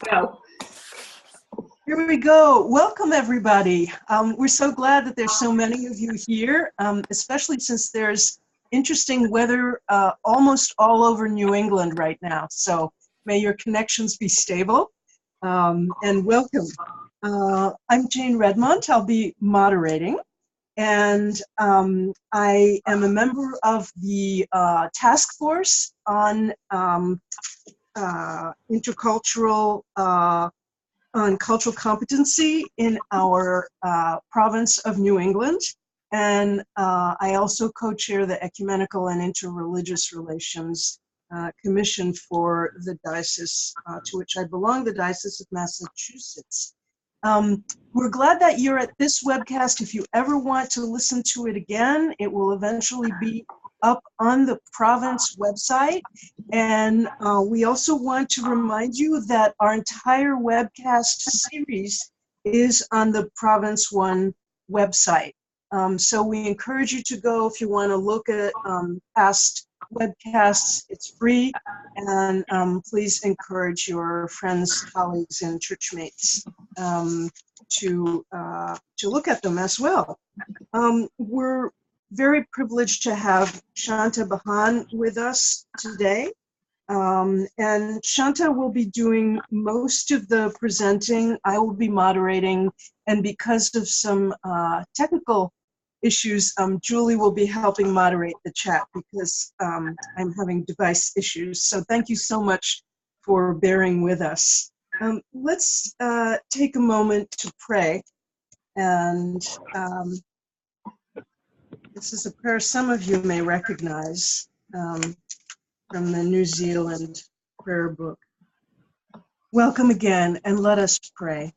Go. Here we go. Welcome, everybody. We're so glad that there's so many of you here, especially since there's interesting weather almost all over New England right now. So may your connections be stable, and welcome. I'm Jane Redmont. I'll be moderating, and I am a member of the task force on intercultural on cultural competency in our province of New England. And I also co-chair the Ecumenical and Interreligious Relations Commission for the diocese to which I belong, the Diocese of Massachusetts. We're glad that you're at this webcast. If you ever want to listen to it again, it will eventually be up on the province website. And we also want to remind you that our entire webcast series is on the Province One website. So we encourage you to go if you want to look at past webcasts. It's free, and please encourage your friends, colleagues, and churchmates to look at them as well. We're very privileged to have Chanta Bhan with us today. And Chanta will be doing most of the presenting. I will be moderating, and because of some technical issues, Julie will be helping moderate the chat because I'm having device issues. So thank you so much for bearing with us. Let's take a moment to pray. And this is a prayer some of you may recognize from the New Zealand prayer book. Welcome again, and let us pray.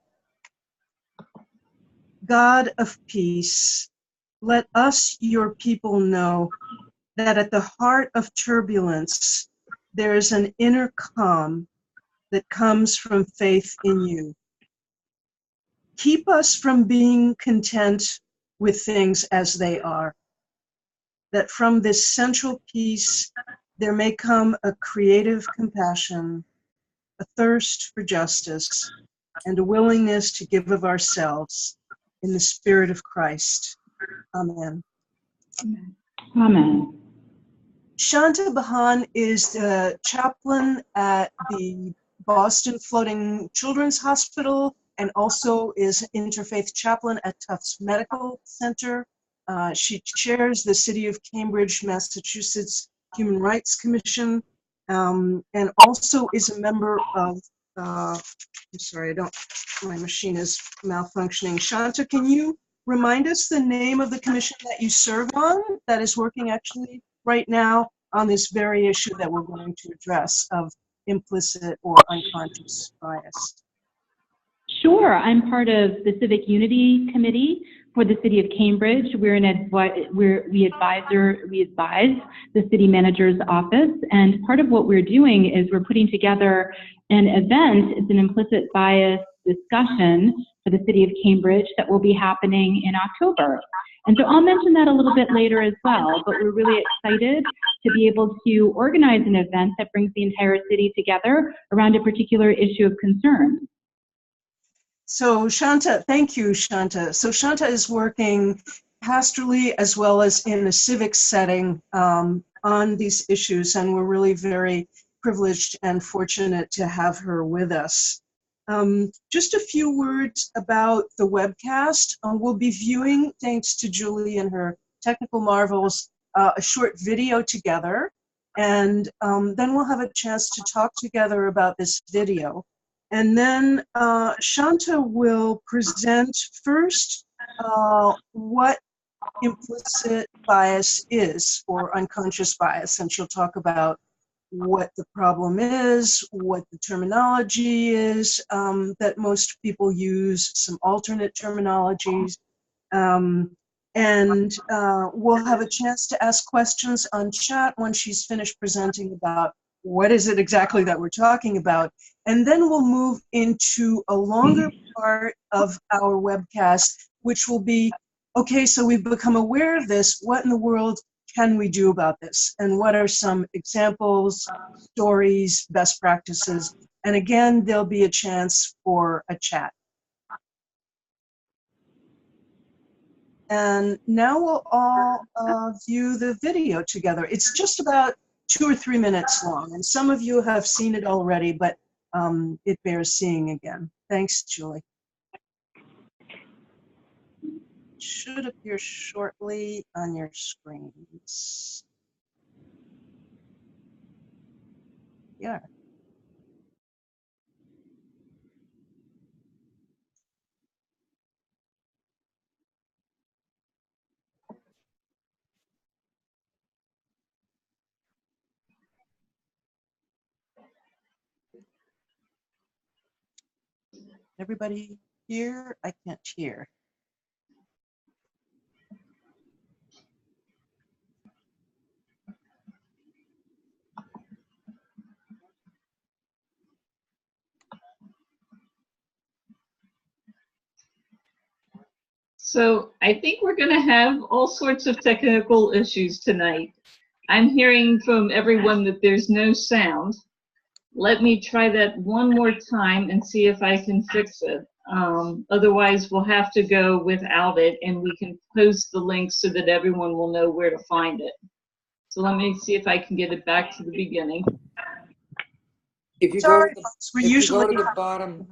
God of peace, let us, your people, know that at the heart of turbulence, there is an inner calm that comes from faith in you. Keep us from being content with things as they are, that from this central peace there may come a creative compassion, a thirst for justice, and a willingness to give of ourselves in the Spirit of Christ. Amen. Amen. Chanta Bhan is the chaplain at the Boston Floating Children's Hospital and also is Interfaith Chaplain at Tufts Medical Center. She chairs the City of Cambridge, Massachusetts Human Rights Commission, and also is a member of, I'm sorry, my machine is malfunctioning. Chanta, can you remind us the name of the commission that you serve on that is working actually right now on this very issue that we're going to address of implicit or unconscious bias? Sure. I'm part of the Civic Unity Committee for the City of Cambridge. We advise the City Manager's Office, and part of what we're doing is we're putting together an event. It's an implicit bias discussion for the City of Cambridge that will be happening in October. And so I'll mention that a little bit later as well, but we're really excited to be able to organize an event that brings the entire city together around a particular issue of concern. So Chanta, thank you, Chanta. So Chanta is working pastorally as well as in a civic setting on these issues, and we're really very privileged and fortunate to have her with us. Just a few words about the webcast. We'll be viewing, thanks to Julie and her technical marvels, a short video together, and then we'll have a chance to talk together about this video. And then Chanta will present first what implicit bias is, or unconscious bias, and she'll talk about what the problem is, what the terminology is that most people use, some alternate terminologies, and we'll have a chance to ask questions on chat when she's finished presenting about what is it exactly that we're talking about. And then we'll move into a longer part of our webcast, which will be, okay, so we've become aware of this. What in the world can we do about this? And what are some examples, stories, best practices, And again, there'll be a chance for a chat. And now we'll all view the video together. It's just about 2 or 3 minutes long, and some of you have seen it already, but it bears seeing again. Thanks, Julie. Should appear shortly on your screens. Yeah. Everybody here? I can't hear. So I think we're going to have all sorts of technical issues tonight. I'm hearing from everyone that there's no sound. Let me try that one more time and see if I can fix it. Otherwise, we'll have to go without it, and we can post the link so that everyone will know where to find it. So let me see if I can get it back to the beginning. If you Sorry, go to folks, we if you usually go to the bottom,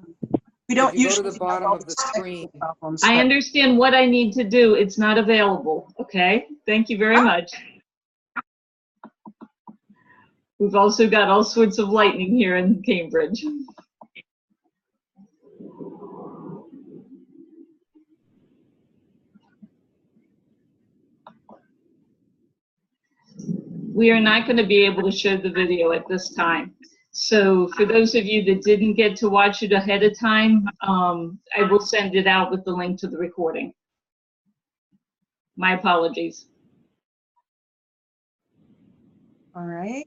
we don't if you go to usually the bottom have all of the these screen. technical problems, I but- understand what I need to do. It's not available. Okay, thank you very much. We've also got all sorts of lightning here in Cambridge. We are not going to be able to show the video at this time. So for those of you that didn't get to watch it ahead of time, I will send it out with the link to the recording. My apologies. All right.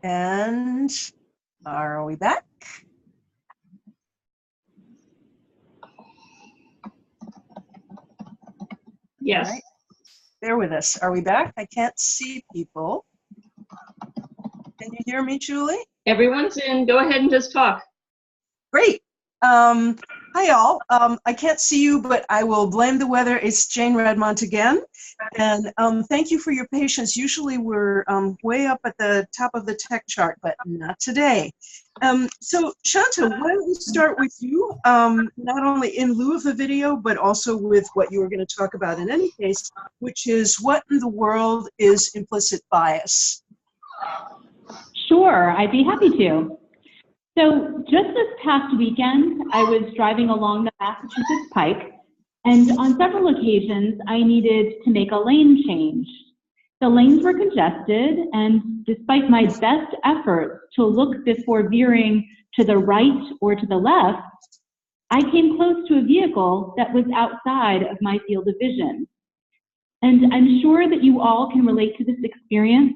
And are we back? Yes. All right. Bear with us. Are we back? I can't see people. Can you hear me, Julie? Everyone's in. Go ahead and just talk. Great. Hi, all. I can't see you, but I will blame the weather. It's Jane Redmont again. And thank you for your patience. Usually we're way up at the top of the tech chart, but not today. So Chanta, why don't we start with you, not only in lieu of the video, but also with what you were going to talk about in any case, which is what in the world is implicit bias? Sure, I'd be happy to. So just this past weekend, I was driving along the Massachusetts Pike, and on several occasions, I needed to make a lane change. The lanes were congested, and despite my best efforts to look before veering to the right or to the left, I came close to a vehicle that was outside of my field of vision. And I'm sure that you all can relate to this experience.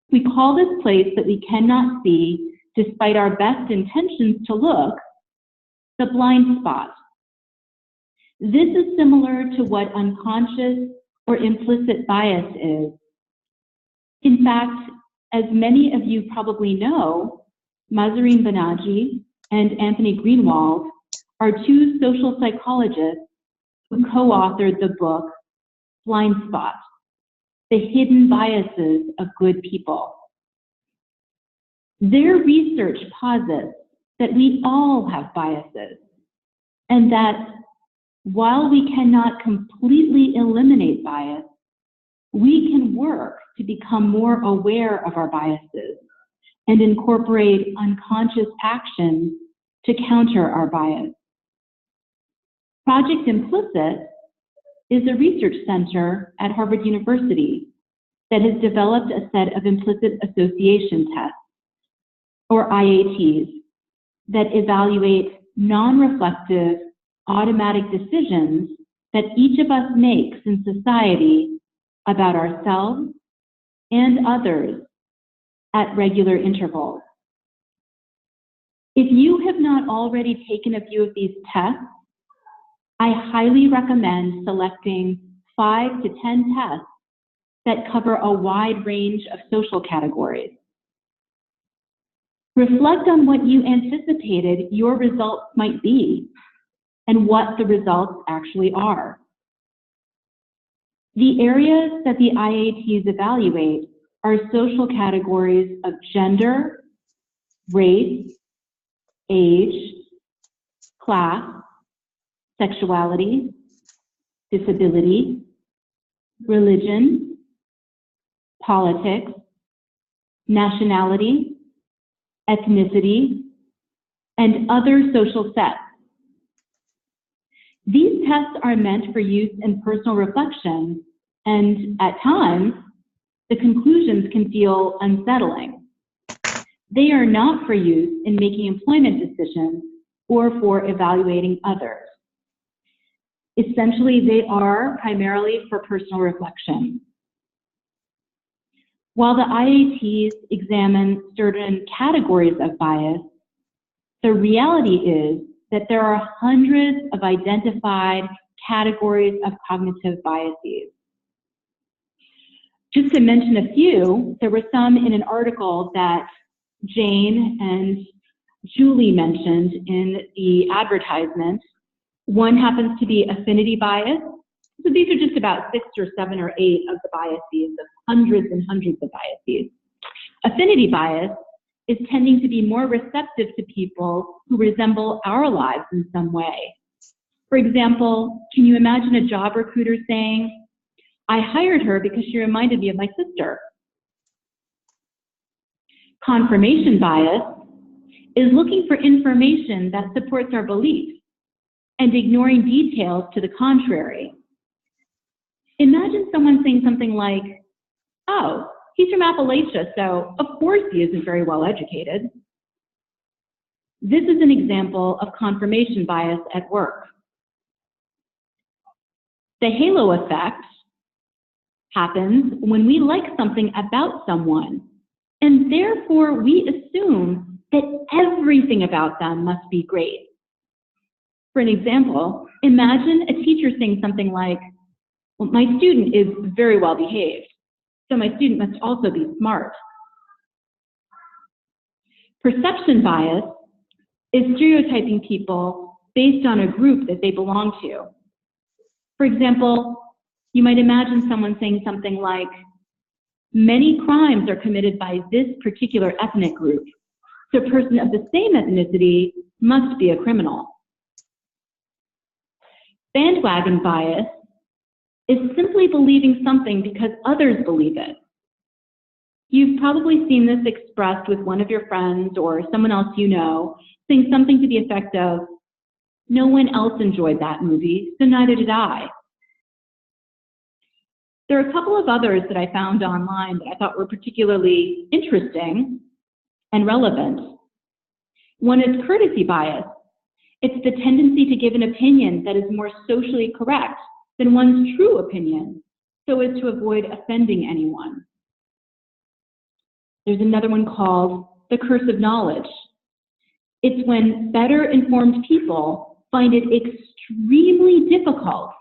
We call this place that we cannot see, despite our best intentions to look, the blind spot. This is similar to what unconscious or implicit bias is. In fact, as many of you probably know, Mahzarin Banaji and Anthony Greenwald are two social psychologists who co-authored the book Blindspot, The Hidden Biases of Good People. Their research posits that we all have biases, and that while we cannot completely eliminate bias, we can work to become more aware of our biases and incorporate unconscious actions to counter our bias. Project Implicit is a research center at Harvard University that has developed a set of implicit association tests, or IATs, that evaluate non-reflective automatic decisions that each of us makes in society about ourselves and others at regular intervals. If you have not already taken a few of these tests, I highly recommend selecting 5 to 10 tests that cover a wide range of social categories. Reflect on what you anticipated your results might be and what the results actually are. The areas that the IATs evaluate are social categories of gender, race, age, class, sexuality, disability, religion, politics, nationality, ethnicity, and other social sets. These tests are meant for use in personal reflection, and at times, the conclusions can feel unsettling. They are not for use in making employment decisions or for evaluating others. Essentially, they are primarily for personal reflection. While the IATs examine certain categories of bias, the reality is that there are hundreds of identified categories of cognitive biases. Just to mention a few, there were some in an article that Jane and Julie mentioned in the advertisement. One happens to be affinity bias. So these are just about 6 or 7 or 8 of the biases, of hundreds and hundreds of biases. Affinity bias is tending to be more receptive to people who resemble our lives in some way. For example, can you imagine a job recruiter saying, "I hired her because she reminded me of my sister"? Confirmation bias is looking for information that supports our beliefs and ignoring details to the contrary. Imagine someone saying something like, "Oh, he's from Appalachia, so of course he isn't very well educated." This is an example of confirmation bias at work. The halo effect happens when we like something about someone, and therefore we assume that everything about them must be great. For an example, imagine a teacher saying something like, "Well, my student is very well behaved, so my student must also be smart." Perception bias is stereotyping people based on a group that they belong to. For example, you might imagine someone saying something like, "Many crimes are committed by this particular ethnic group, so a person of the same ethnicity must be a criminal." Bandwagon bias is simply believing something because others believe it. You've probably seen this expressed with one of your friends or someone else you know, saying something to the effect of, "No one else enjoyed that movie, so neither did I." There are a couple of others that I found online that I thought were particularly interesting and relevant. One is courtesy bias. It's the tendency to give an opinion that is more socially correct than one's true opinion, so as to avoid offending anyone. There's another one called the curse of knowledge. It's when better informed people find it extremely difficult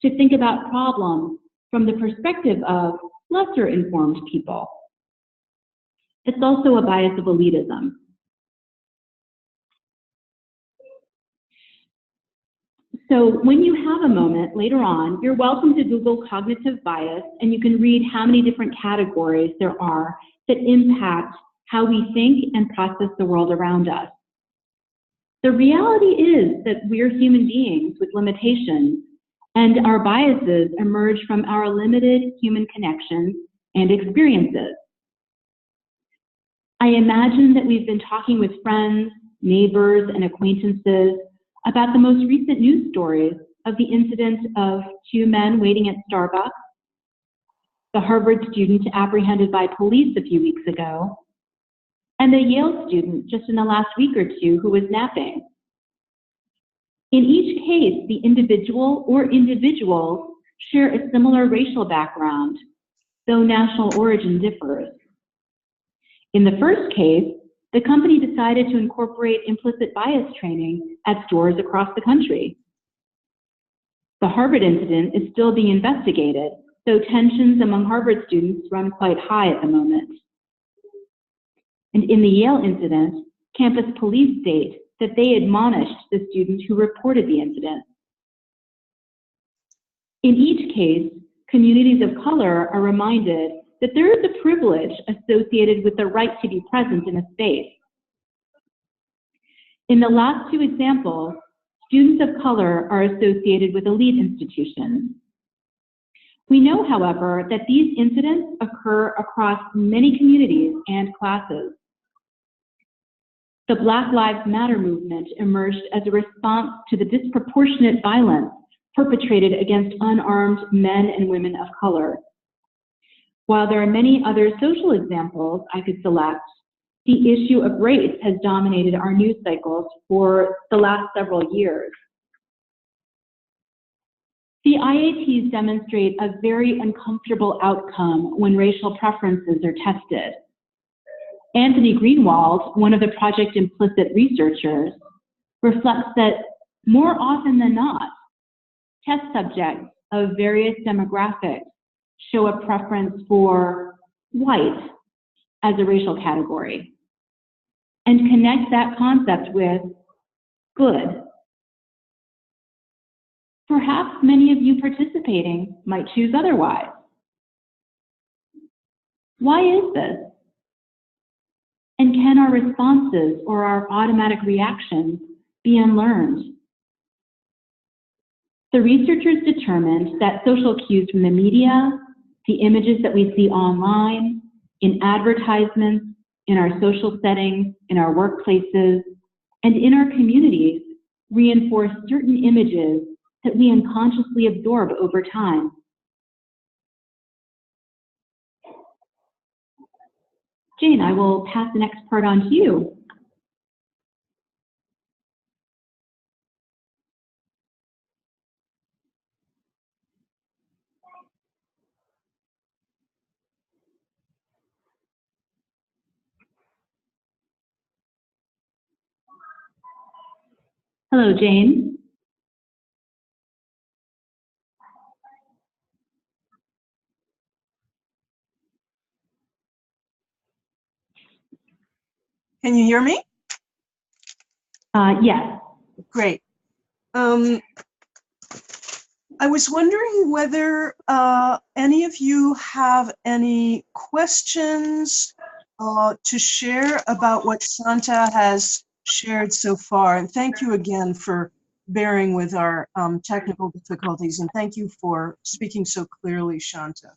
to think about problems from the perspective of lesser informed people. It's also a bias of elitism. So when you have a moment later on, you're welcome to Google cognitive bias, and you can read how many different categories there are that impact how we think and process the world around us. The reality is that we're human beings with limitations, and our biases emerge from our limited human connections and experiences. I imagine that we've been talking with friends, neighbors, and acquaintances about the most recent news stories of the incident of 2 men waiting at Starbucks, the Harvard student apprehended by police a few weeks ago, and the Yale student just in the last week or two who was napping. In each case, the individual or individuals share a similar racial background, though national origin differs. In the first case, the company decided to incorporate implicit bias training at stores across the country. The Harvard incident is still being investigated, though tensions among Harvard students run quite high at the moment. And in the Yale incident, campus police state that they admonished the student who reported the incident. In each case, communities of color are reminded that there is a privilege associated with the right to be present in a space. In the last two examples, students of color are associated with elite institutions. We know, however, that these incidents occur across many communities and classes. The Black Lives Matter movement emerged as a response to the disproportionate violence perpetrated against unarmed men and women of color. While there are many other social examples I could select, the issue of race has dominated our news cycles for the last several years. The IATs demonstrate a very uncomfortable outcome when racial preferences are tested. Anthony Greenwald, one of the Project Implicit researchers, reflects that more often than not, test subjects of various demographics show a preference for white as a racial category and connect that concept with good. Perhaps many of you participating might choose otherwise. Why is this? And can our responses or our automatic reactions be unlearned? The researchers determined that social cues from the media, the images that we see online, in advertisements, in our social settings, in our workplaces, and in our communities reinforce certain images that we unconsciously absorb over time. Jane, I will pass the next part on to you. Hello, Jane. Can you hear me? Yes. Great. I was wondering whether any of you have any questions to share about what Chanta has shared so far. And thank you again for bearing with our technical difficulties. And thank you for speaking so clearly, Chanta.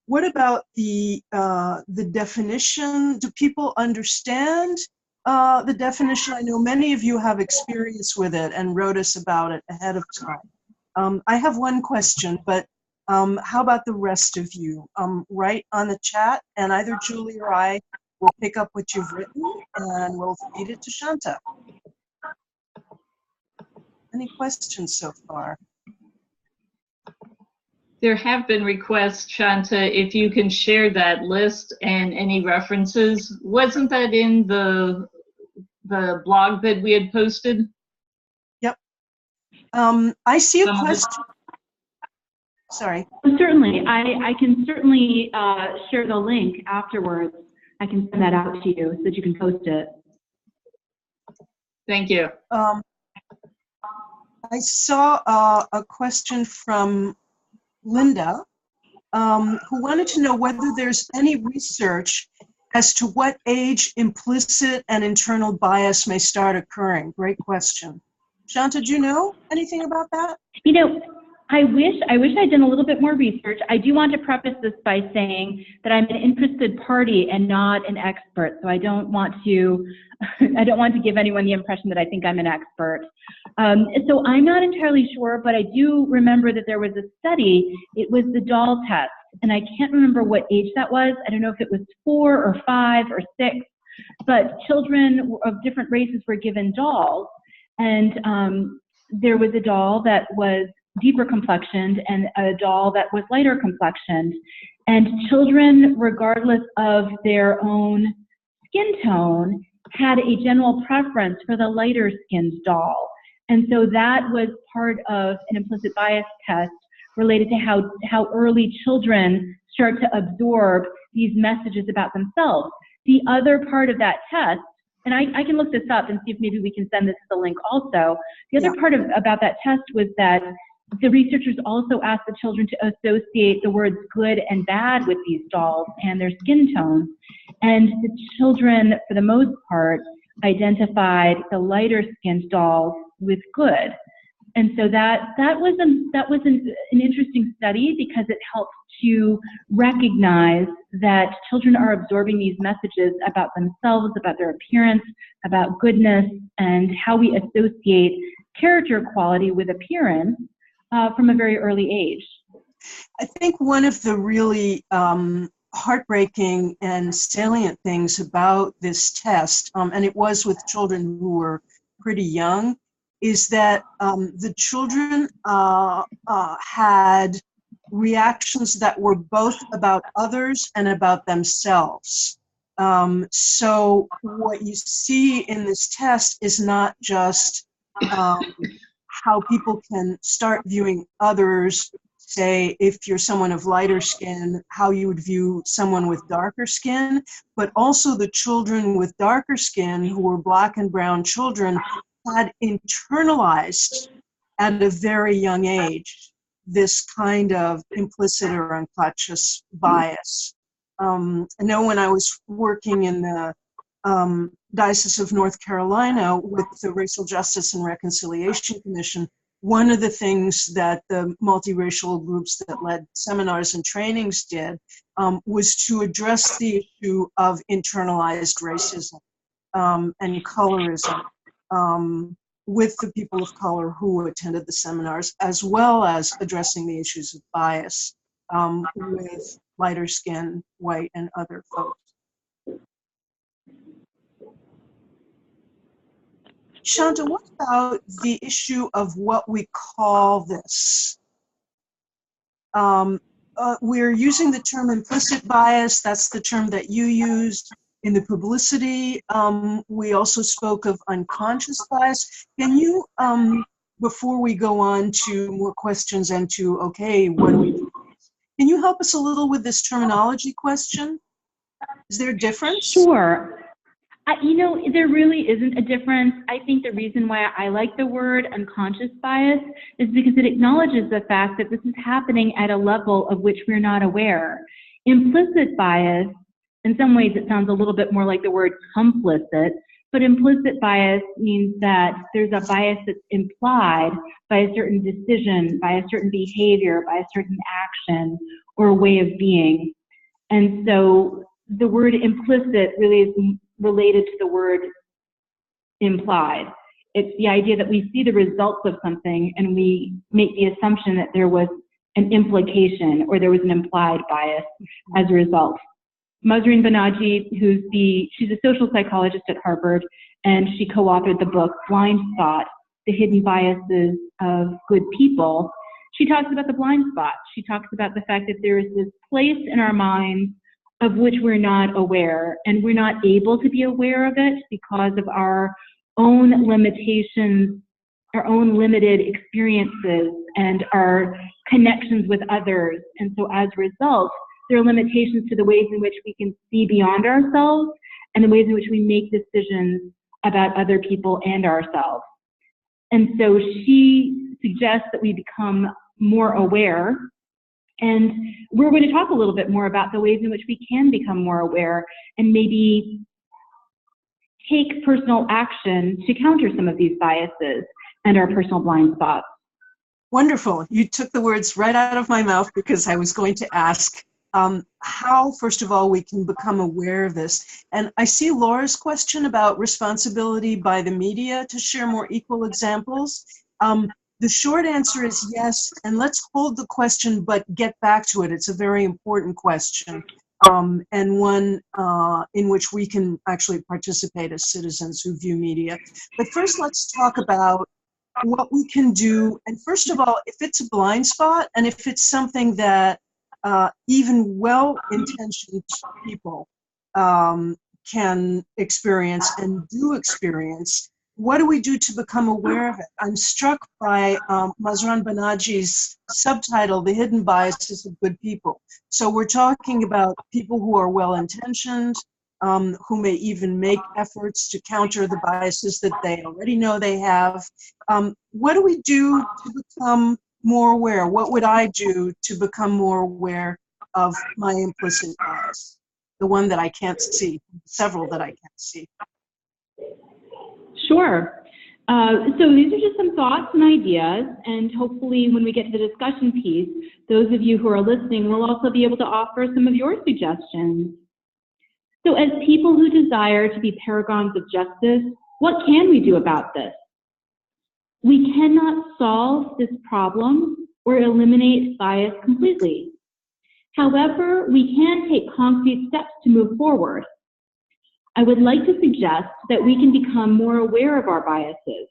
What about the definition? Do people understand the definition? I know many of you have experience with it and wrote us about it ahead of time. I have one question, but how about the rest of you? Write on the chat, and either Julie or I will pick up what you've written and we'll feed it to Chanta. Any questions so far? There have been requests, Chanta, if you can share that list and any references. Wasn't that in the blog that we had posted? Yep. I see a question. Sorry. Certainly, I can certainly share the link afterwards. I can send that out to you so that you can post it. Thank you. I saw a question from Linda, who wanted to know whether there's any research as to what age implicit and internal bias may start occurring. Great question. Chanta, do you know anything about that? You know, I wish I'd done a little bit more research. I do want to preface this by saying that I'm an interested party and not an expert, so I don't want to give anyone the impression that I think I'm an expert. So I'm not entirely sure, but I do remember that there was a study. It was the doll test, and I can't remember what age that was. I don't know if it was 4 or 5 or 6, but children of different races were given dolls, and there was a doll that was deeper complexioned and a doll that was lighter complexioned. And children, regardless of their own skin tone, had a general preference for the lighter skinned doll. And so that was part of an implicit bias test related to how early children start to absorb these messages about themselves. the other part of that test, and I can look this up and see if maybe we can send this to the link also. The other part about that test was that the researchers also asked the children to associate the words good and bad with these dolls and their skin tones. And the children, for the most part, identified the lighter skinned dolls with good. And so that was an interesting study, because it helps to recognize that children are absorbing these messages about themselves, about their appearance, about goodness, and how we associate character quality with appearance from a very early age. I think one of the really heartbreaking and salient things about this test, and it was with children who were pretty young, is that the children had reactions that were both about others and about themselves. So what you see in this test is not just how people can start viewing others, say, if you're someone of lighter skin, how you would view someone with darker skin, but also the children with darker skin, who were Black and brown children, had internalized at a very young age this kind of implicit or unconscious bias. I know when I was working in the Diocese of North Carolina with the Racial Justice and Reconciliation Commission, one of the things that the multiracial groups that led seminars and trainings did was to address the issue of internalized racism and colorism with the people of color who attended the seminars, as well as addressing the issues of bias with lighter skin, white, and other folks. Chanta, what about the issue of what we call this? We're using the term implicit bias. That's the term that you used in the publicity. We also spoke of unconscious bias. Can you, before we go on to more questions and to, okay, what do we do? Can you help us a little with this terminology question? Is there a difference? Sure. There really isn't a difference. I think the reason why I like the word unconscious bias is because it acknowledges the fact that this is happening at a level of which we're not aware. Implicit bias, in some ways it sounds a little bit more like the word complicit, but implicit bias means that there's a bias that's implied by a certain decision, by a certain behavior, by a certain action or way of being. And so the word implicit really is related to the word implied. It's the idea that we see the results of something and we make the assumption that there was an implication or there was an implied bias as a result. Mahzarin Banaji, she's a social psychologist at Harvard, and she co-authored the book Blindspot, The Hidden Biases of Good People. She talks about the blind spot. She talks about the fact that there is this place in our minds of which we're not aware, and we're not able to be aware of it because of our own limitations, our own limited experiences, and our connections with others. And so as a result, there are limitations to the ways in which we can see beyond ourselves and the ways in which we make decisions about other people and ourselves. And so she suggests that we become more aware. And we're going to talk a little bit more about the ways in which we can become more aware and maybe take personal action to counter some of these biases and our personal blind spots. Wonderful. You took the words right out of my mouth, because I was going to ask how, first of all, we can become aware of this. And I see Laura's question about responsibility by the media to share more equal examples. The short answer is yes, and let's hold the question but get back to it. It's a very important question, and one in which we can actually participate as citizens who view media. But first, let's talk about what we can do. And first of all, if it's a blind spot, and if it's something that even well-intentioned people can experience and do experience, what do we do to become aware of it? I'm struck by Mahzarin Banaji's subtitle, The Hidden Biases of Good People. So we're talking about people who are well-intentioned, who may even make efforts to counter the biases that they already know they have. What do we do to become more aware? What would I do to become more aware of my implicit bias? The one that I can't see, several that I can't see. Sure. So these are just some thoughts and ideas, and hopefully when we get to the discussion piece, those of you who are listening will also be able to offer some of your suggestions. So as people who desire to be paragons of justice, what can we do about this? We cannot solve this problem or eliminate bias completely. However, we can take concrete steps to move forward. I would like to suggest that we can become more aware of our biases.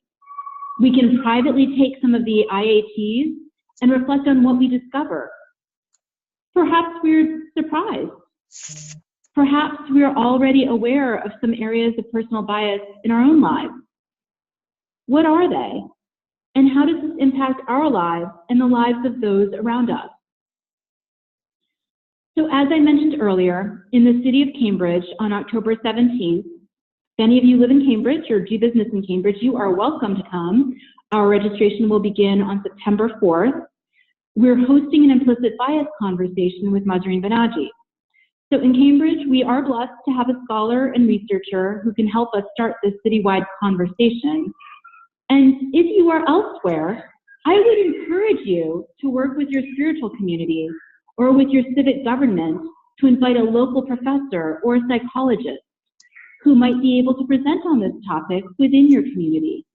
We can privately take some of the IATs and reflect on what we discover. Perhaps we're surprised. Perhaps we are already aware of some areas of personal bias in our own lives. What are they? And how does this impact our lives and the lives of those around us? So as I mentioned earlier, in the city of Cambridge on October 17th, if any of you live in Cambridge or do business in Cambridge, you are welcome to come. Our registration will begin on September 4th. We're hosting an implicit bias conversation with Mahzarin Banaji. So in Cambridge, we are blessed to have a scholar and researcher who can help us start this citywide conversation. And if you are elsewhere, I would encourage you to work with your spiritual communities or with your civic government to invite a local professor or a psychologist who might be able to present on this topic within your community.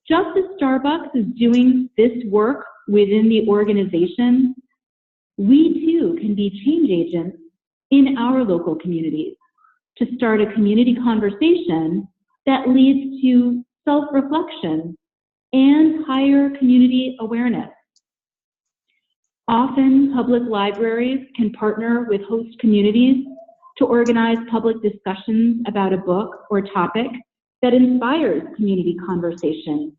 Just as Starbucks is doing this work within the organization, we too can be change agents in our local communities to start a community conversation that leads to self-reflection and higher community awareness. Often, public libraries can partner with host communities to organize public discussions about a book or topic that inspires community conversation.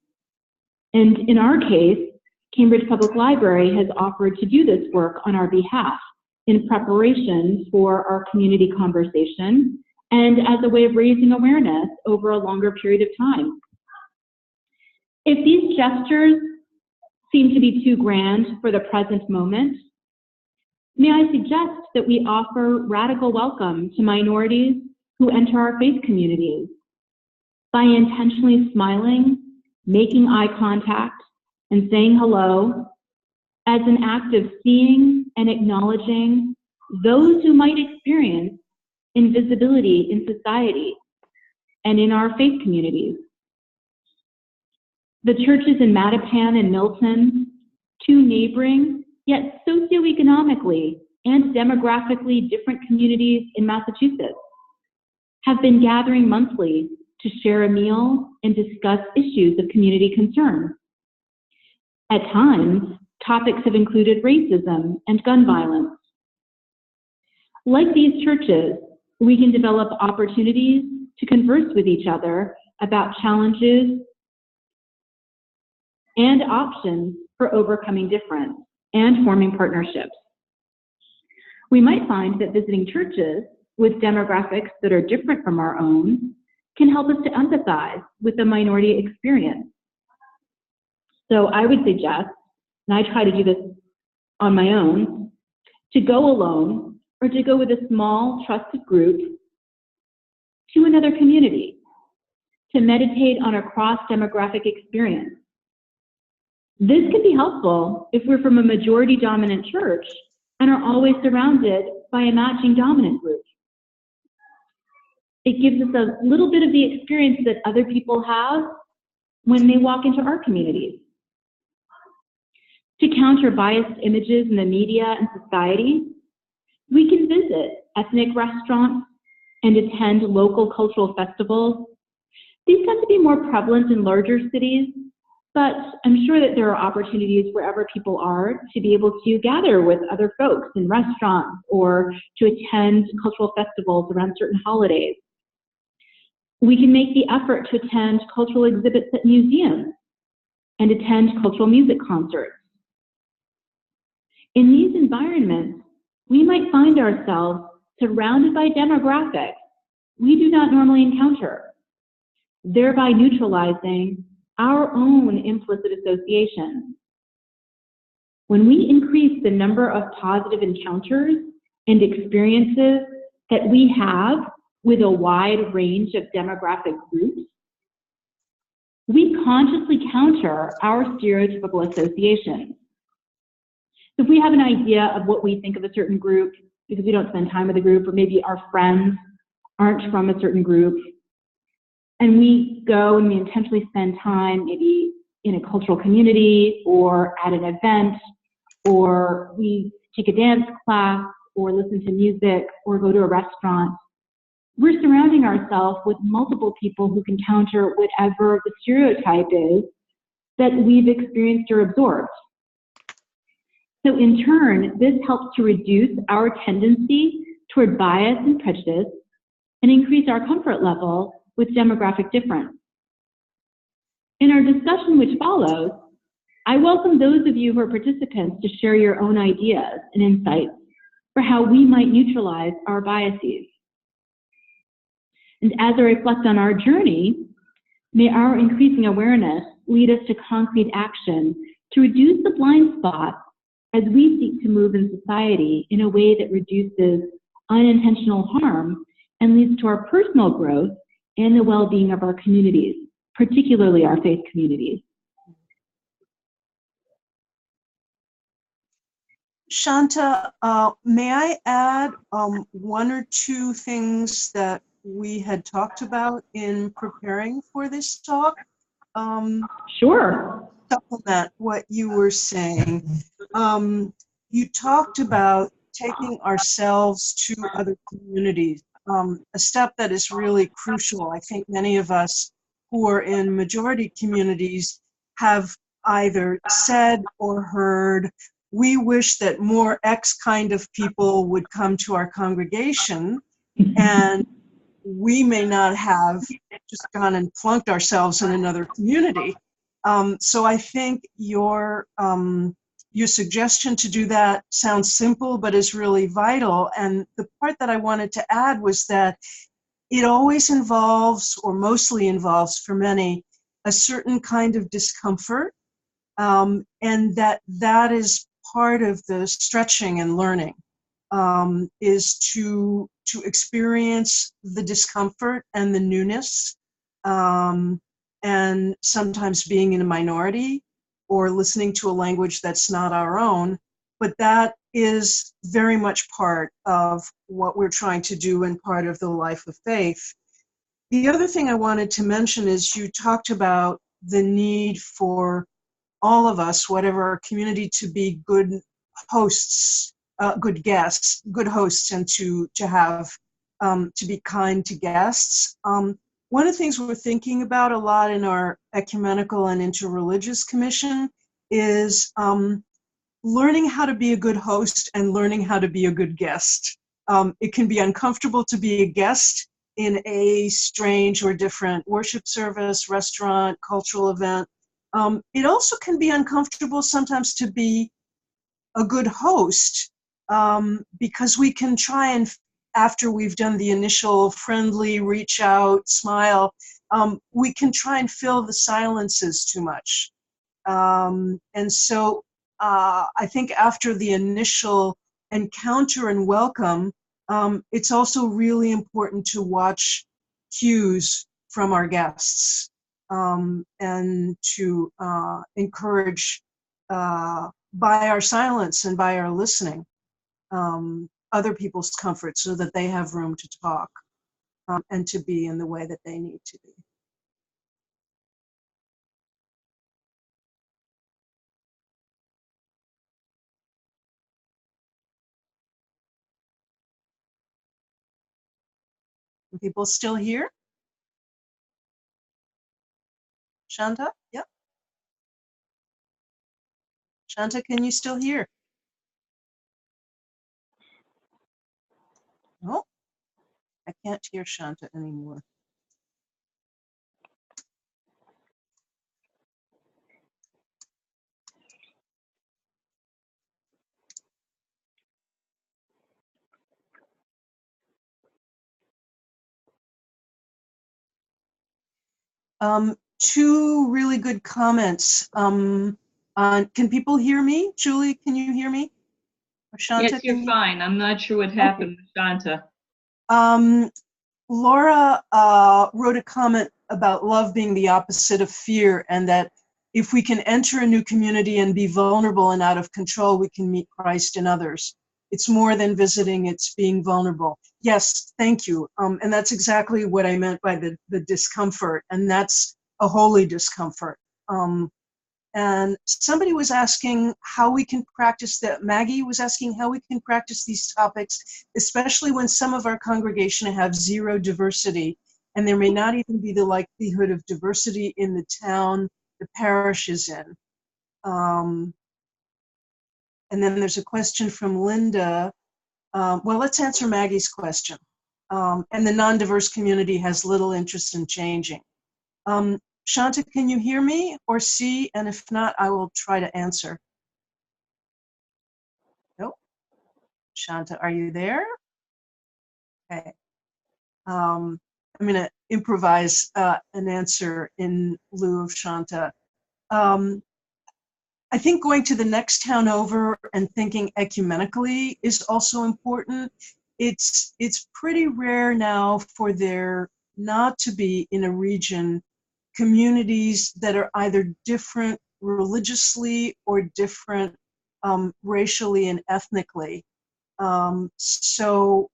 And in our case, Cambridge Public Library has offered to do this work on our behalf in preparation for our community conversation and as a way of raising awareness over a longer period of time. If these gestures seem to be too grand for the present moment, may I suggest that we offer radical welcome to minorities who enter our faith communities by intentionally smiling, making eye contact, and saying hello as an act of seeing and acknowledging those who might experience invisibility in society and in our faith communities. The churches in Mattapan and Milton, two neighboring yet socioeconomically and demographically different communities in Massachusetts, have been gathering monthly to share a meal and discuss issues of community concern. At times, topics have included racism and gun violence. Like these churches, we can develop opportunities to converse with each other about challenges and options for overcoming difference and forming partnerships. We might find that visiting churches with demographics that are different from our own can help us to empathize with the minority experience. So I would suggest, and I try to do this on my own, to go alone or to go with a small trusted group to another community, to meditate on a cross-demographic experience. This can be helpful if we're from a majority-dominant church and are always surrounded by a matching dominant group. It gives us a little bit of the experience that other people have when they walk into our communities. To counter biased images in the media and society, we can visit ethnic restaurants and attend local cultural festivals. These tend to be more prevalent in larger cities, but I'm sure that there are opportunities wherever people are to be able to gather with other folks in restaurants or to attend cultural festivals around certain holidays. We can make the effort to attend cultural exhibits at museums and attend cultural music concerts. In these environments, we might find ourselves surrounded by demographics we do not normally encounter, thereby neutralizing our own implicit associations. When we increase the number of positive encounters and experiences that we have with a wide range of demographic groups, we consciously counter our stereotypical associations. So if we have an idea of what we think of a certain group because we don't spend time with a group, or maybe our friends aren't from a certain group, and we go and we intentionally spend time maybe in a cultural community or at an event, or we take a dance class or listen to music or go to a restaurant, we're surrounding ourselves with multiple people who can counter whatever the stereotype is that we've experienced or absorbed. So in turn, this helps to reduce our tendency toward bias and prejudice and increase our comfort level with demographic difference. In our discussion which follows, I welcome those of you who are participants to share your own ideas and insights for how we might neutralize our biases. And as I reflect on our journey, may our increasing awareness lead us to concrete action to reduce the blind spots as we seek to move in society in a way that reduces unintentional harm and leads to our personal growth and the well-being of our communities, particularly our faith communities. Chanta, may I add one or two things that we had talked about in preparing for this talk? Sure. Supplement what you were saying. You talked about taking ourselves to other communities, a step that is really crucial. I think many of us who are in majority communities have either said or heard, we wish that more X kind of people would come to our congregation, and we may not have just gone and plunked ourselves in another community. So I think your suggestion to do that sounds simple, but is really vital. And the part that I wanted to add was that it always involves, or mostly involves for many, a certain kind of discomfort, and that is part of the stretching and learning, is to experience the discomfort and the newness, and sometimes being in a minority or listening to a language that's not our own. But that is very much part of what we're trying to do and part of the life of faith. The other thing I wanted to mention is you talked about the need for all of us, whatever our community, to be good hosts, good guests, good hosts, and to have to be kind to guests. One of the things we're thinking about a lot in our Ecumenical and Interreligious Commission is learning how to be a good host and learning how to be a good guest. It can be uncomfortable to be a guest in a strange or different worship service, restaurant, cultural event. It also can be uncomfortable sometimes to be a good host, because we can try and, after we've done the initial friendly reach out, smile, we can try and fill the silences too much. And so I think after the initial encounter and welcome, it's also really important to watch cues from our guests, and to encourage, by our silence and by our listening, other people's comfort so that they have room to talk, and to be in the way that they need to be. Are people still here? Chanta? Yep. Chanta, can you still hear? No, I can't hear Chanta anymore. Two really good comments. Can people hear me? Julie, can you hear me? Or Shanta, Yes, you're can you? fine. I'm not sure what happened with Shanta. Laura wrote a comment about love being the opposite of fear, and that if we can enter a new community and be vulnerable and out of control, we can meet Christ in others. It's more than visiting, it's being vulnerable. Yes, thank you. And that's exactly what I meant by the discomfort, and that's a holy discomfort. And somebody was asking how we can practice that. Maggie was asking how we can practice these topics, especially when some of our congregation have zero diversity, and there may not even be the likelihood of diversity in the town the parish is in. And then there's a question from Linda. Well, let's answer Maggie's question. And the non-diverse community has little interest in changing. Shanta, can you hear me or see? And if not, I will try to answer. Nope. Shanta, are you there? Okay. I'm going to improvise an answer in lieu of Shanta. I think going to the next town over and thinking ecumenically is also important. It's pretty rare now for there not to be in a region communities that are either different religiously or different racially and ethnically. So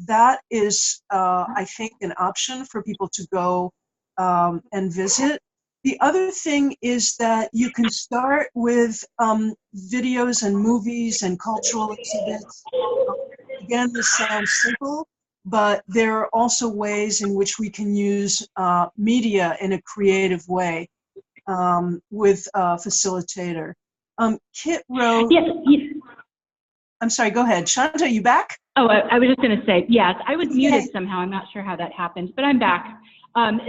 that is, I think, an option for people to go and visit. The other thing is that you can start with videos and movies and cultural exhibits. Again, this sounds simple, but there are also ways in which we can use media in a creative way with a facilitator. Kit wrote, Yes. I'm sorry, go ahead. Shanta, are you back? Oh, I was just going to say, yes, I was Okay. muted somehow. I'm not sure how that happened, but I'm back.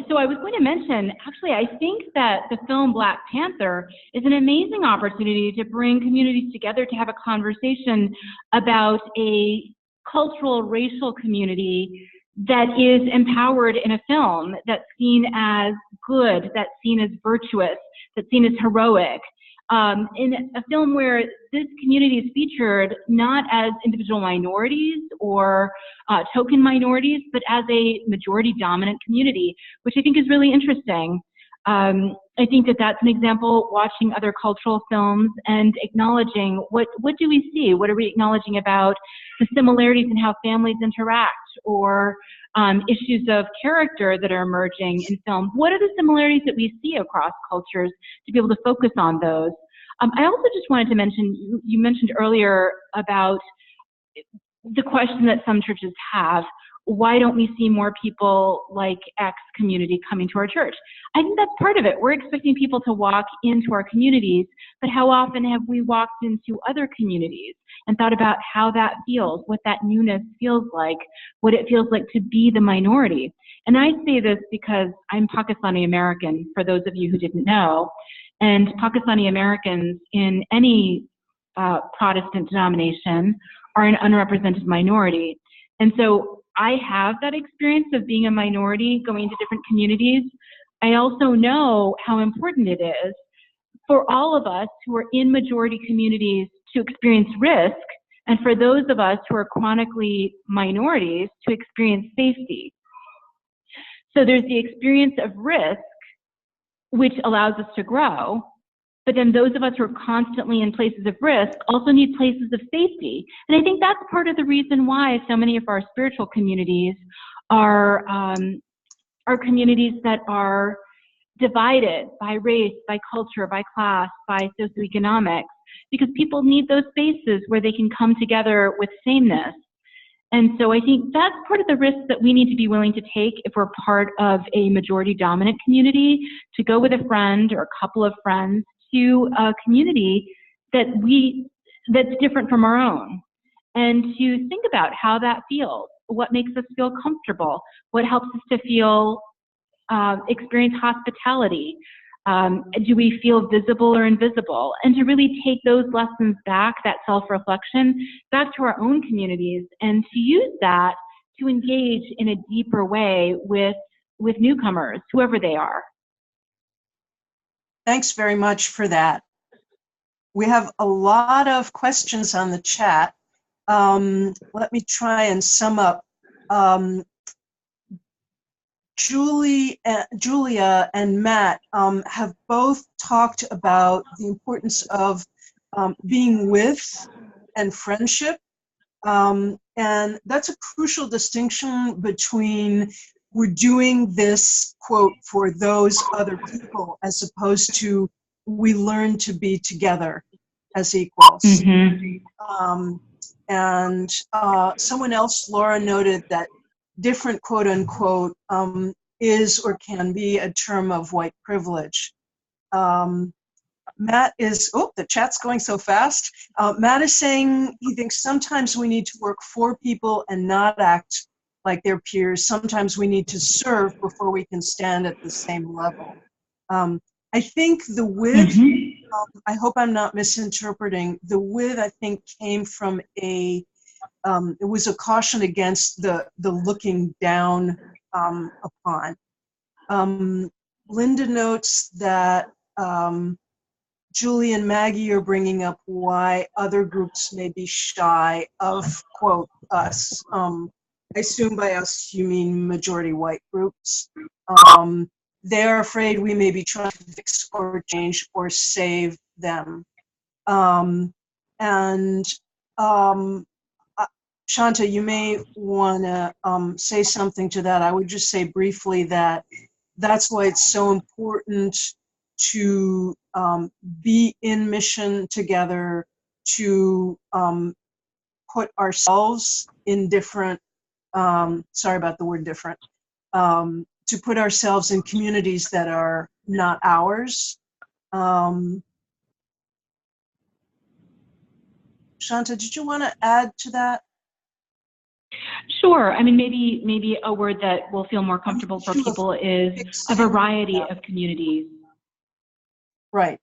So I was going to mention, actually, I think that the film Black Panther is an amazing opportunity to bring communities together to have a conversation about a cultural, racial community that is empowered in a film, that's seen as good, that's seen as virtuous, that's seen as heroic. In a film where this community is featured not as individual minorities or token minorities, but as a majority dominant community, which I think is really interesting. I think that that's an example, watching other cultural films and acknowledging what do we see? What are we acknowledging about the similarities in how families interact, or issues of character that are emerging in film? What are the similarities that we see across cultures to be able to focus on those? I also just wanted to mention, you mentioned earlier about the question that some churches have, why don't we see more people like X community coming to our church? I think that's part of it. We're expecting people to walk into our communities, but how often have we walked into other communities and thought about how that feels, what that newness feels like, what it feels like to be the minority? And I say this because I'm Pakistani American, for those of you who didn't know, and Pakistani Americans in any Protestant denomination are an unrepresented minority. And so I have that experience of being a minority, going to different communities. I also know how important it is for all of us who are in majority communities to experience risk, and for those of us who are chronically minorities to experience safety. So there's the experience of risk, which allows us to grow, but then those of us who are constantly in places of risk also need places of safety. And I think that's part of the reason why so many of our spiritual communities are communities that are divided by race, by culture, by class, by socioeconomics, because people need those spaces where they can come together with sameness. And so I think that's part of the risk that we need to be willing to take if we're part of a majority dominant community, to go with a friend or a couple of friends to a community that's different from our own, and to think about how that feels, what makes us feel comfortable, what helps us to feel, experience hospitality, do we feel visible or invisible, and to really take those lessons back, that self-reflection, back to our own communities, and to use that to engage in a deeper way with newcomers, whoever they are. Thanks very much for that. We have a lot of questions on the chat. Let me try and sum up. Julia and Matt have both talked about the importance of being with and friendship. And that's a crucial distinction between we're doing this, quote, for those other people, as opposed to we learn to be together as equals. Mm-hmm. And someone else, Laura, noted that different, quote unquote, is or can be a term of white privilege. Matt is, oh, the chat's going so fast. Matt is saying he thinks sometimes we need to work for people and not act like their peers. Sometimes we need to serve before we can stand at the same level. I think the with, I hope I'm not misinterpreting, the with I think came from it was a caution against the looking down upon. Linda notes that Julie and Maggie are bringing up why other groups may be shy of, quote, us. I assume by us you mean majority white groups. They're afraid we may be trying to fix or change or save them. Chanta, you may want to say something to that. I would just say briefly that that's why it's so important to be in mission together, to put ourselves in different, sorry about the word different, to put ourselves in communities that are not ours. Chanta, did you want to add to that? Sure. I mean, maybe a word that will feel more comfortable for people is a variety of communities. Right.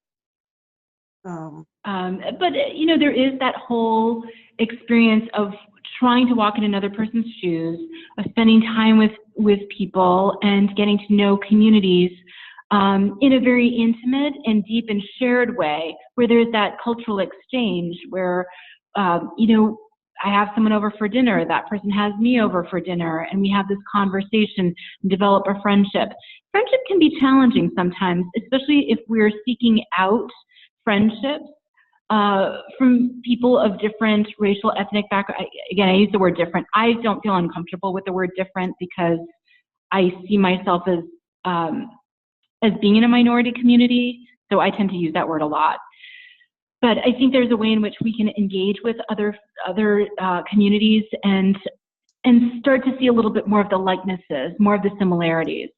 But you know, there is that whole experience of trying to walk in another person's shoes, of spending time with people and getting to know communities in a very intimate and deep and shared way, where there's that cultural exchange where, you know, I have someone over for dinner, that person has me over for dinner, and we have this conversation and develop a friendship. Friendship can be challenging sometimes, especially if we're seeking out friendships from people of different racial, ethnic background. Again, I use the word different. I don't feel uncomfortable with the word different because I see myself as being in a minority community, so I tend to use that word a lot. But I think there's a way in which we can engage with other communities and start to see a little bit more of the likenesses, more of the similarities,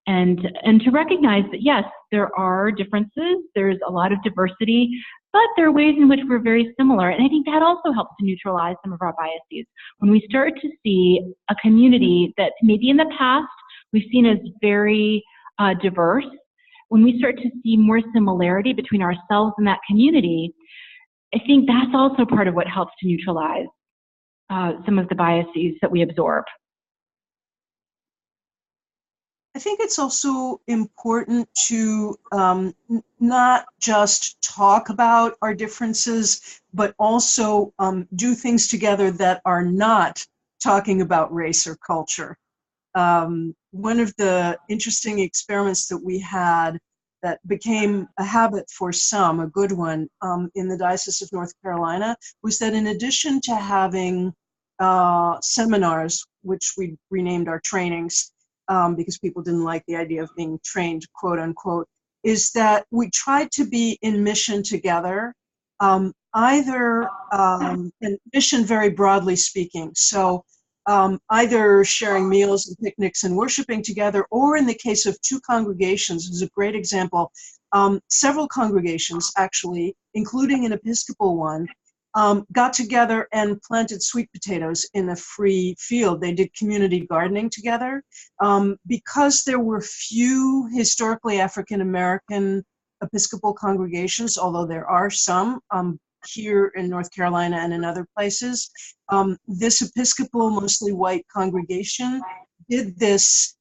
and to recognize that yes, there are differences, there's a lot of diversity, but there are ways in which we're very similar. And I think that also helps to neutralize some of our biases. When we start to see a community that maybe in the past we've seen as very diverse, when we start to see more similarity between ourselves and that community, I think that's also part of what helps to neutralize some of the biases that we absorb. I think it's also important to not just talk about our differences, but also do things together that are not talking about race or culture. One of the interesting experiments that we had that became a habit for some, a good one, in the Diocese of North Carolina, was that in addition to having seminars, which we renamed our trainings because people didn't like the idea of being trained, quote unquote, is that we tried to be in mission together, and mission very broadly speaking. So either sharing meals and picnics and worshiping together, or in the case of two congregations, is a great example. Several congregations, actually, including an Episcopal one, got together and planted sweet potatoes in a free field. They did community gardening together. Because there were few historically African-American Episcopal congregations, although there are some, here in North Carolina and in other places. This Episcopal, mostly white congregation did this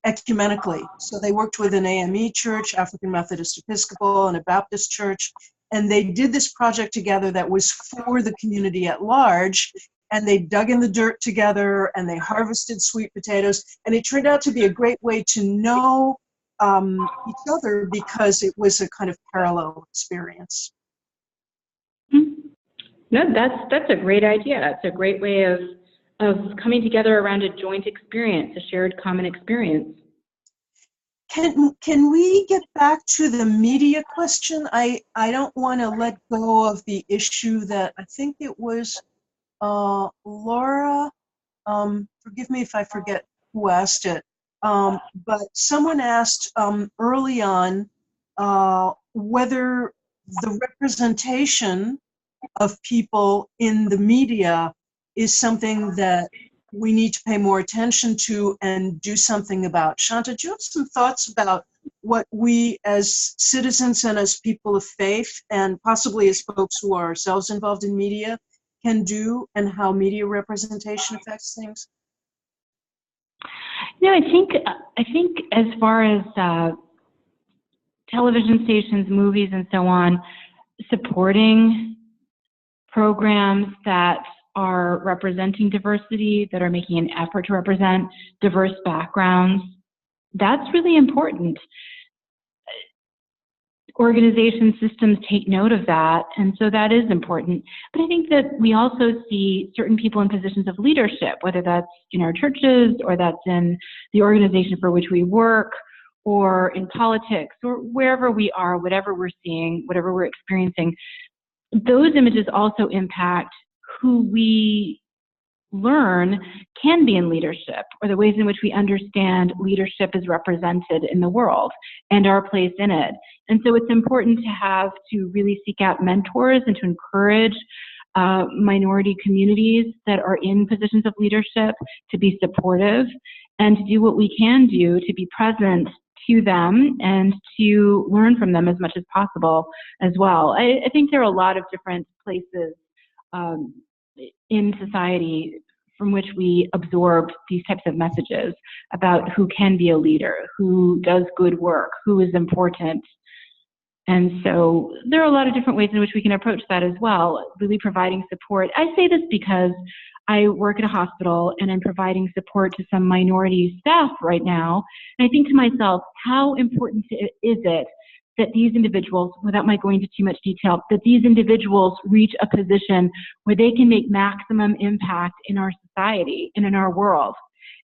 ecumenically. So they worked with an AME church, African Methodist Episcopal, and a Baptist church, and they did this project together that was for the community at large, and they dug in the dirt together, and they harvested sweet potatoes, and it turned out to be a great way to know each other because it was a kind of parallel experience. No, that's a great idea. It's a great way of coming together around a joint experience, a shared common experience. Can we get back to the media question? I don't want to let go of the issue that I think it was Laura, forgive me if I forget who asked it, but someone asked early on whether the representation of people in the media is something that we need to pay more attention to and do something about. Chanta, do you have some thoughts about what we as citizens and as people of faith, and possibly as folks who are ourselves involved in media, can do, and how media representation affects things? No, I think as far as television stations, movies, and so on, supporting programs that are representing diversity, that are making an effort to represent diverse backgrounds, that's really important. Organization systems take note of that, and so that is important. But I think that we also see certain people in positions of leadership, whether that's in our churches or that's in the organization for which we work, or in politics, or wherever we are, whatever we're seeing, whatever we're experiencing. Those images also impact who we learn can be in leadership, or the ways in which we understand leadership is represented in the world and our place in it. And so it's important to really seek out mentors and to encourage minority communities that are in positions of leadership to be supportive and to do what we can do to be present to them and to learn from them as much as possible as well. I think there are a lot of different places in society from which we absorb these types of messages about who can be a leader, who does good work, who is important. And so there are a lot of different ways in which we can approach that as well, really providing support. I say this because I work at a hospital and I'm providing support to some minority staff right now. And I think to myself, how important is it that these individuals, without my going into too much detail, that these individuals reach a position where they can make maximum impact in our society and in our world.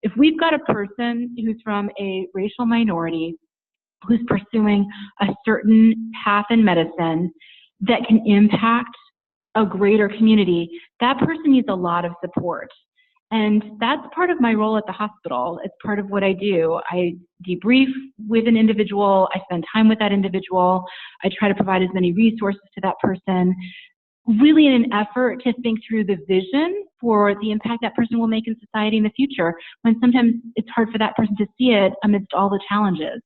If we've got a person who's from a racial minority, who's pursuing a certain path in medicine that can impact a greater community, that person needs a lot of support. And that's part of my role at the hospital. It's part of what I do. I debrief with an individual. I spend time with that individual. I try to provide as many resources to that person, really in an effort to think through the vision for the impact that person will make in society in the future, when sometimes it's hard for that person to see it amidst all the challenges.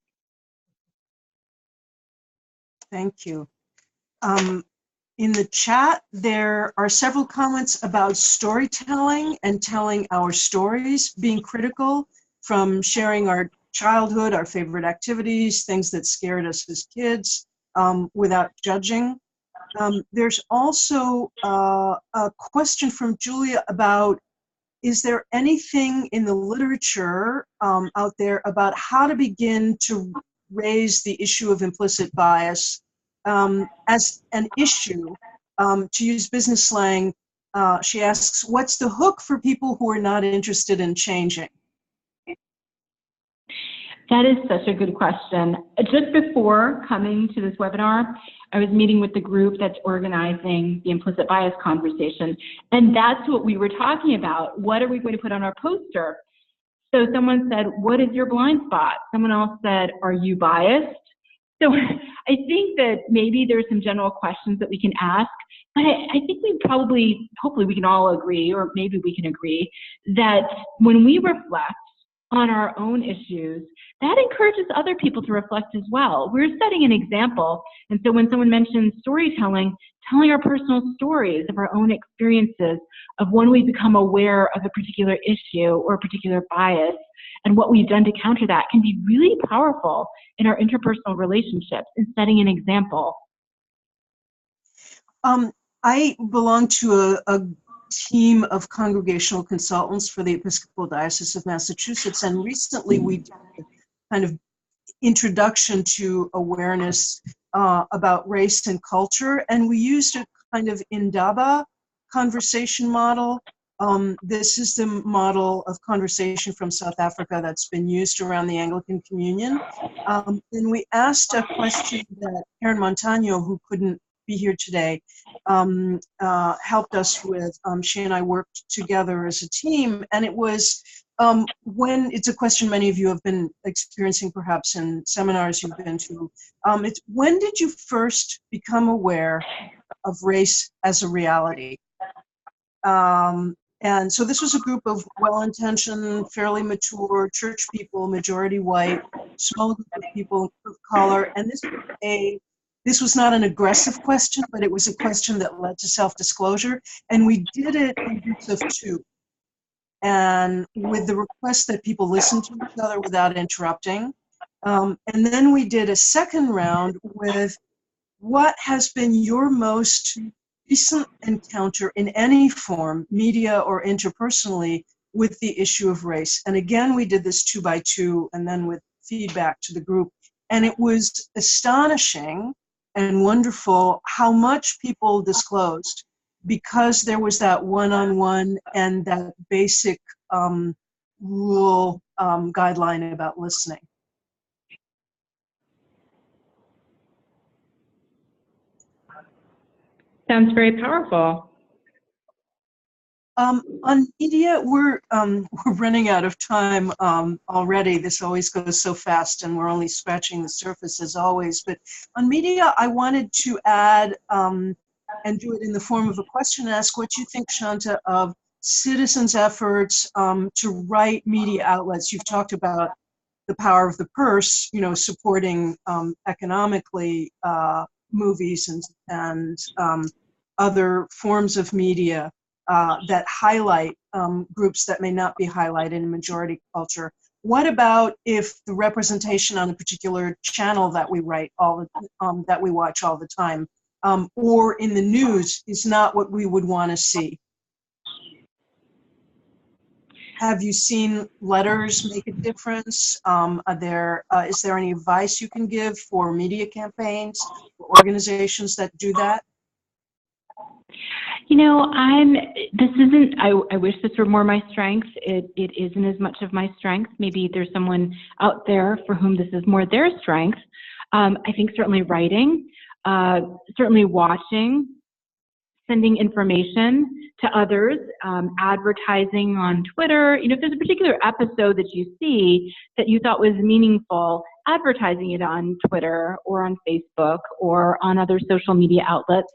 Thank you. In the chat, there are several comments about storytelling and telling our stories, being critical, from sharing our childhood, our favorite activities, things that scared us as kids, without judging. There's also a question from Julia about, is there anything in the literature out there about how to begin to raise the issue of implicit bias as an issue? To use business slang, she asks, what's the hook for people who are not interested in changing? That is such a good question. Just before coming to this webinar, I was meeting with the group that's organizing the implicit bias conversation, and that's what we were talking about. What are we going to put on our poster? So someone said, what is your blind spot? Someone else said, are you biased? So I think that maybe there's some general questions that we can ask, but I think we probably, hopefully we can all agree, or maybe we can agree, that when we reflect on our own issues, that encourages other people to reflect as well. We're setting an example. And so when someone mentions storytelling, telling our personal stories of our own experiences, of when we become aware of a particular issue or a particular bias, and what we've done to counter that can be really powerful in our interpersonal relationships and setting an example. I belong to a team of congregational consultants for the Episcopal Diocese of Massachusetts, and recently we did a kind of introduction to awareness about race and culture, and we used a kind of Indaba conversation model. This is the model of conversation from South Africa that's been used around the Anglican Communion. And we asked a question that Karen Montano, who couldn't be here today, helped us with. She and I worked together as a team, and it was when it's a question many of you have been experiencing perhaps in seminars you've been to. It's when did you first become aware of race as a reality? And so this was a group of well-intentioned, fairly mature church people, majority white, small group of people of color, and this was not an aggressive question, but it was a question that led to self-disclosure, and we did it in groups of 2. And with the request that people listen to each other without interrupting. And then we did a second round with what has been your most recent encounter in any form, media or interpersonally, with the issue of race. And again, we did this 2 by 2 and then with feedback to the group. And it was astonishing and wonderful how much people disclosed, because there was that one-on-one and that basic rule guideline about listening. Sounds very powerful. On media, we're running out of time already. This always goes so fast, and we're only scratching the surface as always. But on media, I wanted to add and do it in the form of a question and ask what you think, Chanta, of citizens' efforts to write media outlets. You've talked about the power of the purse, supporting economically movies and other forms of media that highlight groups that may not be highlighted in majority culture. What about if the representation on a particular channel that we write that we watch all the time, or in the news, is not what we would want to see? Have you seen letters make a difference? Is there any advice you can give for media campaigns, for organizations that do that? I wish this were more my strength. It isn't as much of my strength. Maybe there's someone out there for whom this is more their strength. I think certainly writing, certainly watching, sending information to others, advertising on Twitter. If there's a particular episode that you see that you thought was meaningful, advertising it on Twitter or on Facebook or on other social media outlets,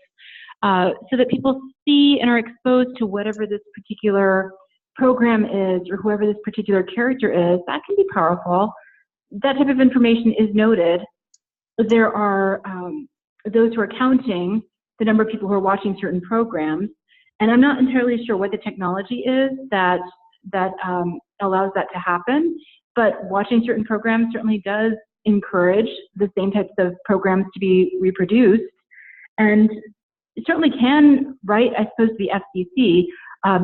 so that people see and are exposed to whatever this particular program is or whoever this particular character is. That can be powerful. That type of information is noted. There are those who are counting the number of people who are watching certain programs, and I'm not entirely sure what the technology is that allows that to happen, but watching certain programs certainly does encourage the same types of programs to be reproduced, and it certainly can write, I suppose, the FCC.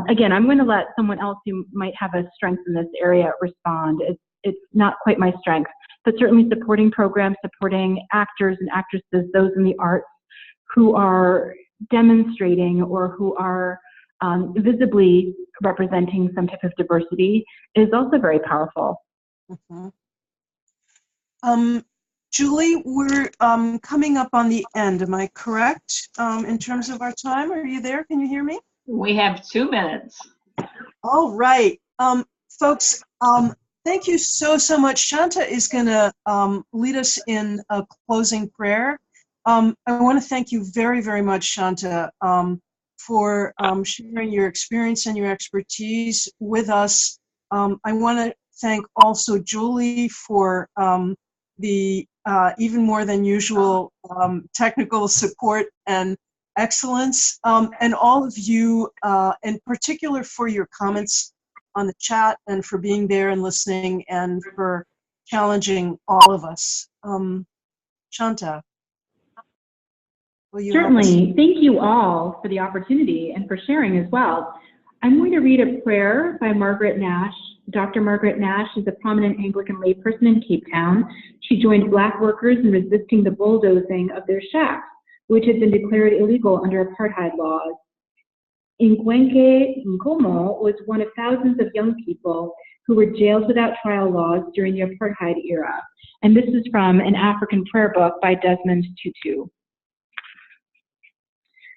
Again, I'm going to let someone else who might have a strength in this area respond. It's not quite my strength, but certainly supporting programs, supporting actors and actresses, those in the arts who are demonstrating or who are visibly representing some type of diversity is also very powerful. Mm-hmm. Julie, we're coming up on the end. Am I correct in terms of our time? Are you there? Can you hear me? We have 2 minutes. All right. Folks, thank you so much. Chanta is going to lead us in a closing prayer. I want to thank you very, very much, Chanta, for sharing your experience and your expertise with us. I want to thank also Julie for the even more than usual technical support and excellence, and all of you in particular for your comments on the chat and for being there and listening and for challenging all of us. Chanta, will you help us? Certainly. Thank you all for the opportunity and for sharing as well. I'm going to read a prayer by Margaret Nash. Dr. Margaret Nash is a prominent Anglican layperson in Cape Town. She joined Black workers in resisting the bulldozing of their shacks, which had been declared illegal under apartheid laws. Ngwenke Nkomo was one of thousands of young people who were jailed without trial laws during the apartheid era. And this is from an African prayer book by Desmond Tutu.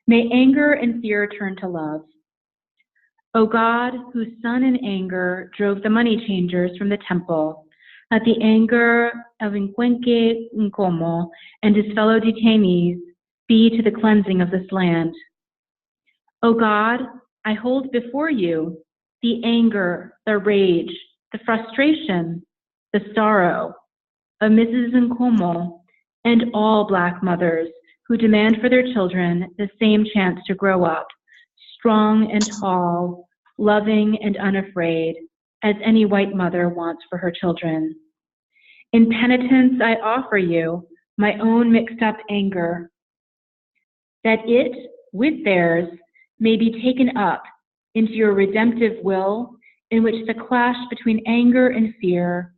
May anger and fear turn to love. O God, whose son in anger drove the money changers from the temple, let the anger of Ngwenke Nkomo and his fellow detainees be to the cleansing of this land. O God, I hold before you the anger, the rage, the frustration, the sorrow of Mrs. Nkomo and all Black mothers who demand for their children the same chance to grow up, strong and tall, loving and unafraid, as any white mother wants for her children. In penitence, I offer you my own mixed up anger, that it, with theirs, may be taken up into your redemptive will, in which the clash between anger and fear,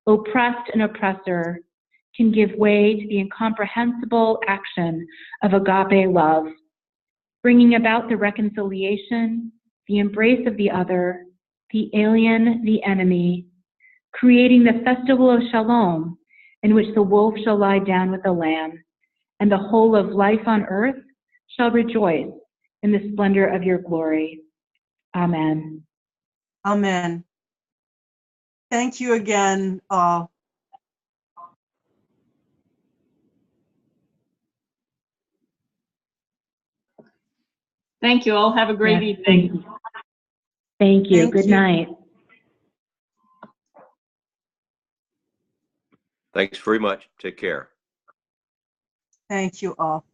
oppressed and oppressor, can give way to the incomprehensible action of agape love, bringing about the reconciliation, the embrace of the other, the alien, the enemy, creating the festival of Shalom, in which the wolf shall lie down with the lamb, and the whole of life on earth shall rejoice in the splendor of your glory. Amen. Amen. Thank you again, all. Thank you all. Have a great Yes, evening. Thank you. Thank Good you. night. Thanks very much. Take care. Thank you all.